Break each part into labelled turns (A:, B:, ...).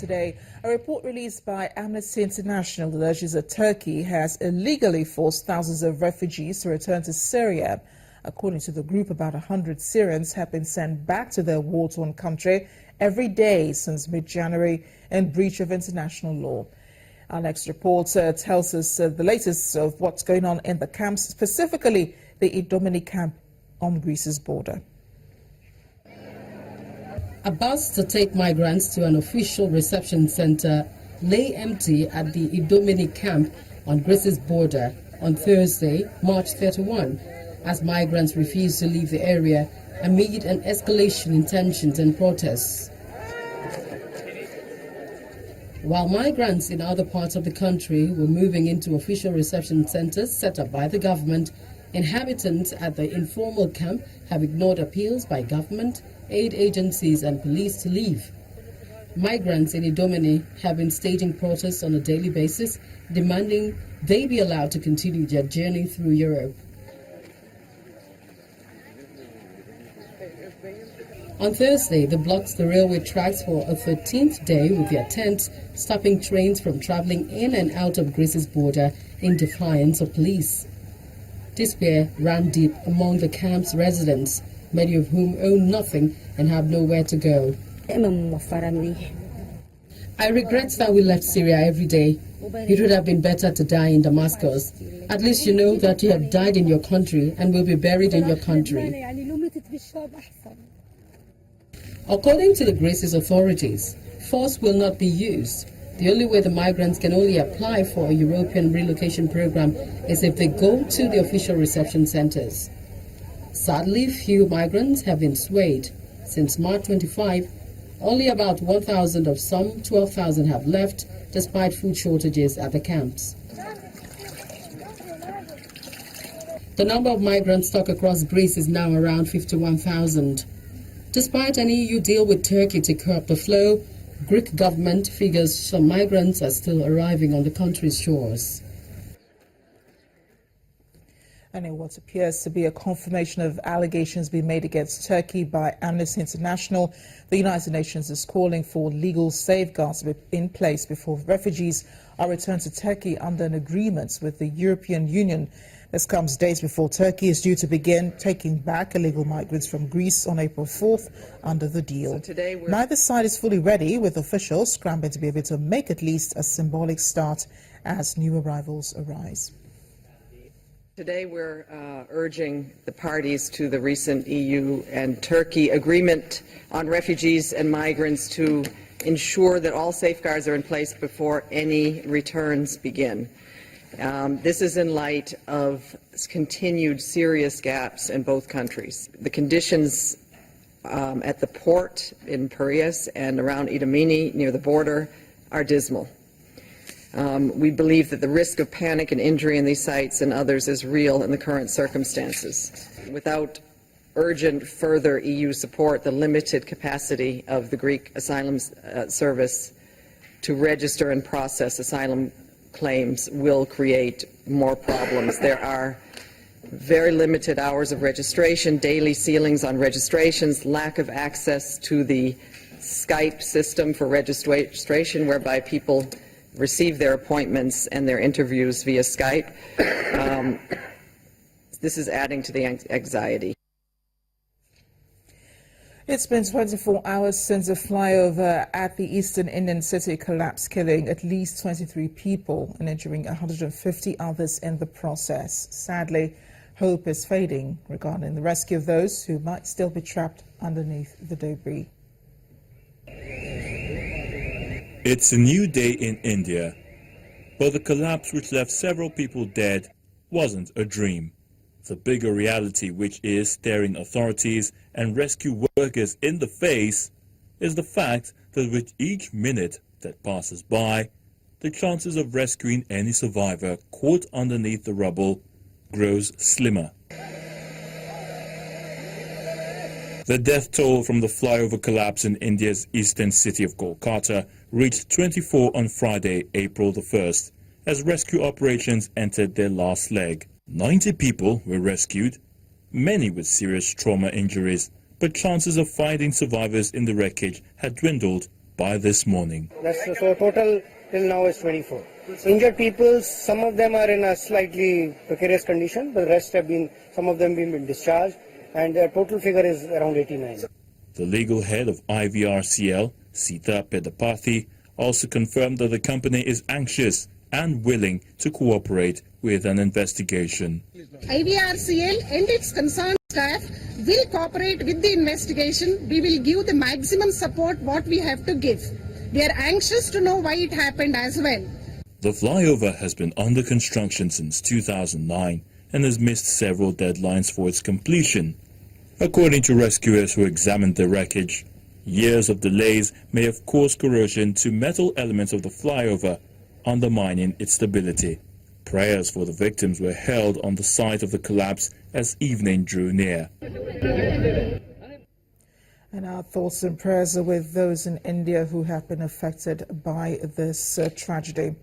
A: today. A report released by Amnesty International alleges that Turkey has illegally forced thousands of refugees to return to Syria. According to the group, about 100 Syrians have been sent back to their war-torn country every day since mid-January in breach of international law. Our next report tells us the latest of what's going on in the camps, specifically the Idomeni camp on Greece's border.
B: A bus to take migrants to an official reception center lay empty at the Idomeni camp on Greece's border on Thursday, March 31, as migrants refused to leave the area amid an escalation in tensions and protests. While migrants in other parts of the country were moving into official reception centers set up by the government, inhabitants at the informal camp have ignored appeals by government, aid agencies and police to leave. Migrants in Idomeni have been staging protests on a daily basis, demanding they be allowed to continue their journey through Europe. On Thursday, they blocked the railway tracks for a 13th day with their tents, stopping trains from traveling in and out of Greece's border in defiance of police. Despair ran deep among the camp's residents, many of whom own nothing and have nowhere to go. I regret that we left Syria every day. It would have been better to die in Damascus. At least you know that you have died in your country and will be buried in your country. According to the Greece's authorities, force will not be used. The only way the migrants can only apply for a European relocation program is if they go to the official reception centers. Sadly, few migrants have been swayed. Since March 25, only about 1,000 of some 12,000 have left, despite food shortages at the camps. The number of migrants stuck across Greece is now around 51,000. Despite an EU deal with Turkey to curb the flow, Greek government figures some migrants are still arriving on the country's shores.
A: And in what appears to be a confirmation of allegations being made against Turkey by Amnesty International, the United Nations is calling for legal safeguards to be in place before refugees are returned to Turkey under an agreement with the European Union. This comes days before Turkey is due to begin taking back illegal migrants from Greece on April 4th under the deal. Neither side is fully ready, with officials scrambling to be able to make at least a symbolic start as new arrivals arise.
C: Today we're urging the parties to the recent EU and Turkey agreement on refugees and migrants to ensure that all safeguards are in place before any returns begin. This is in light of continued serious gaps in both countries. The conditions at the port in Piraeus and around Idomeni near the border are dismal. We believe that the risk of panic and injury in these sites and others is real in the current circumstances. Without urgent further EU support, the limited capacity of the Greek Asylum Service to register and process asylum claims will create more problems. There are very limited hours of registration, daily ceilings on registrations, lack of access to the Skype system for registration, whereby people receive their appointments and their interviews via Skype. This is adding to the anxiety.
A: It's been 24 hours since a flyover at the eastern Indian city collapsed, killing at least 23 people and injuring 150 others in the process. Sadly, hope is fading regarding the rescue of those who might still be trapped underneath the debris.
D: It's a new day in India, but the collapse which left several people dead wasn't a dream. The bigger reality, which is staring authorities and rescue workers in the face, is the fact that with each minute that passes by, the chances of rescuing any survivor caught underneath the rubble grows slimmer. The death toll from the flyover collapse in India's eastern city of Kolkata reached 24 on Friday, April the 1st, as rescue operations entered their last leg. 90 people were rescued, many with serious trauma injuries, but chances of finding survivors in the wreckage had dwindled by this morning.
E: So total till now is 24. Injured people, some of them are in a slightly precarious condition, but the rest have been, some of them have been discharged, and the total figure is around 89.
D: The legal head of IVRCL, Pt.3, also confirmed that the company is anxious and willing to cooperate with an investigation.
F: IVRCL and its concerned staff will cooperate with the investigation. We will give the maximum support what we have to give. We are anxious to know why it happened as well.
D: The flyover has been under construction since 2009 and has missed several deadlines for its completion. According to rescuers who examined the wreckage, years of delays may have caused corrosion to metal elements of the flyover, undermining its stability. Prayers for the victims were held on the site of the collapse as evening drew near.
A: And our thoughts and prayers are with those in India who have been affected by this tragedy.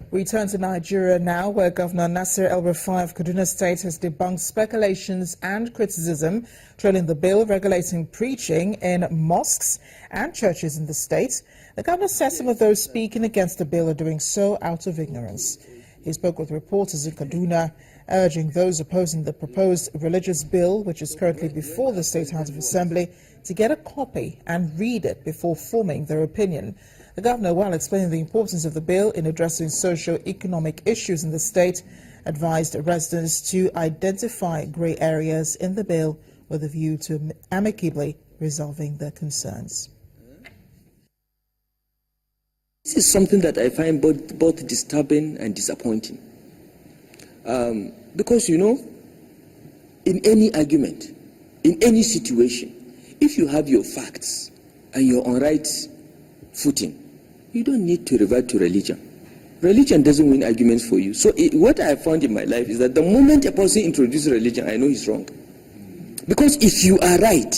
A: We turn to Nigeria now, where Governor Nasir El-Rufai of Kaduna State has debunked speculations and criticism trailing the bill regulating preaching in mosques and churches in the state. The governor says some of those speaking against the bill are doing so out of ignorance. He spoke with reporters in Kaduna, urging those opposing the proposed religious bill, which is currently before the State House of Assembly, to get a copy and read it before forming their opinion. The governor, while explaining the importance of the bill in addressing socio-economic issues in the state, advised residents to identify grey areas in the bill with a view to amicably resolving their concerns.
G: This is something that I find both disturbing and disappointing. Because, you know, in any argument, in any situation, if you have your facts and you're on right footing, you don't need to revert to religion. Religion doesn't win arguments for you. So what I have found in my life is that the moment a person introduces religion, I know he's wrong. Because if you are right,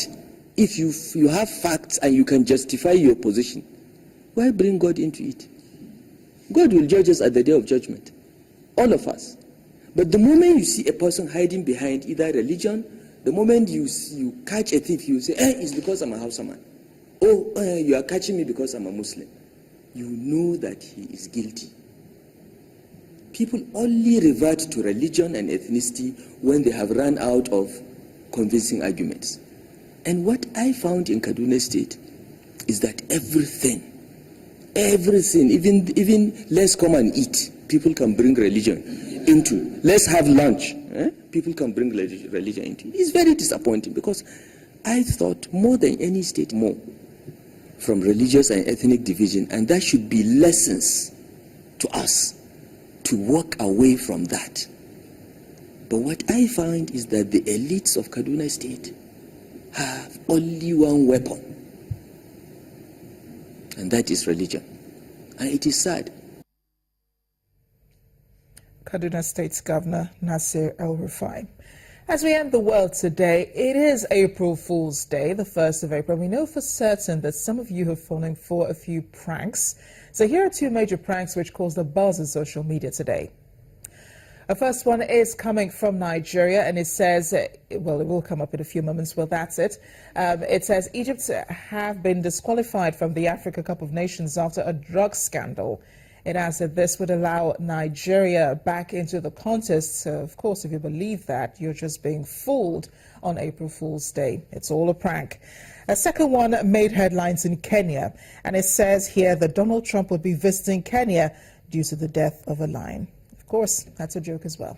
G: if you have facts and you can justify your position, why bring God into it? God will judge us at the day of judgment, all of us. But the moment you see a person hiding behind either religion, the moment you catch a thief, you say, it's because I'm a Hausaman. You are catching me because I'm a Muslim. You know that he is guilty. People only revert to religion and ethnicity when they have run out of convincing arguments. And what I found in Kaduna State is that everything, even let's come and eat, people can bring religion into. Let's have lunch, people can bring religion into. It's very disappointing because I thought more than any state, more from religious and ethnic division, and that should be lessons to us to walk away from that. But what I find is that the elites of Kaduna State have only one weapon, and that is religion. And it is sad.
A: Kaduna State's Governor Nasir El-Rufai. As we end the world today, it is April Fool's Day, the 1st of April. We know for certain that some of you have fallen for a few pranks. So here are two major pranks which caused a buzz on social media today. The first one is coming from Nigeria, and it says, well, it will come up in a few moments. Well, that's it. It says Egypt have been disqualified from the Africa Cup of Nations after a drug scandal. It adds that this would allow Nigeria back into the contest. So, of course, if you believe that, you're just being fooled on April Fool's Day. It's all a prank. A second one made headlines in Kenya, and it says here that Donald Trump would be visiting Kenya due to the death of a lion. Of course, that's a joke as well.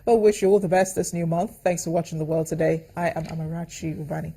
A: Well, wish you all the best this new month. Thanks for watching The World Today. I am Amarachi Ubani.